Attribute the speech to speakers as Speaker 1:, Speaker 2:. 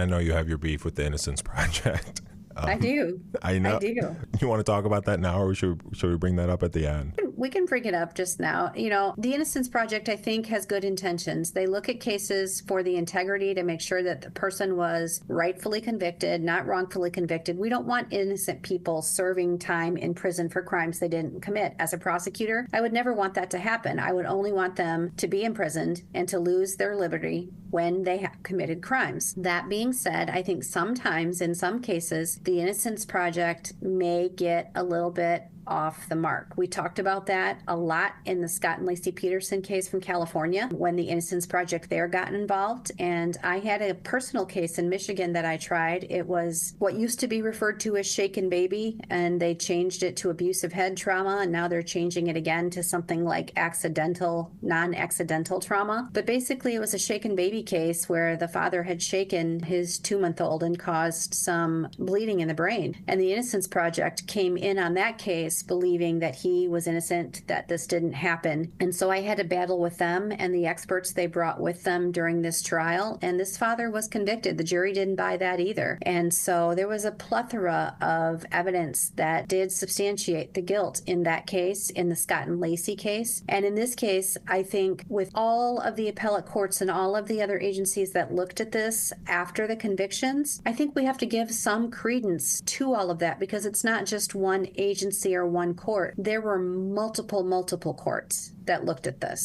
Speaker 1: know you have your beef with the Innocence Project.
Speaker 2: I do.
Speaker 1: I know.
Speaker 2: I do.
Speaker 1: You want to talk about that now, or should we bring that up at the end?
Speaker 2: We can bring it up just now. You know, the Innocence Project, I think, has good intentions. They look at cases for the integrity to make sure that the person was rightfully convicted, not wrongfully convicted. We don't want innocent people serving time in prison for crimes they didn't commit. As a prosecutor, I would never want that to happen. I would only want them to be imprisoned and to lose their liberty when they have committed crimes. That being said, I think sometimes, in some cases, the Innocence Project may get a little bit off the mark. We talked about that a lot in the Scott and Lacey Peterson case from California when the Innocence Project there got involved. And I had a personal case in Michigan that I tried. It was what used to be referred to as shaken baby, and they changed it to abusive head trauma, and now they're changing it again to something like accidental, non-accidental trauma. But basically it was a shaken baby case where the father had shaken his 2-month-old and caused some bleeding in the brain. And the Innocence Project came in on that case believing that he was innocent, that this didn't happen. And so I had to battle with them and the experts they brought with them during this trial. And this father was convicted. The jury didn't buy that either. And so there was a plethora of evidence that did substantiate the guilt in that case, in the Scott and Lacey case. And in this case, I think with all of the appellate courts and all of the other agencies that looked at this after the convictions, I think we have to give some credence to all of that, because it's not just one agency or one court. There were multiple courts that looked at this.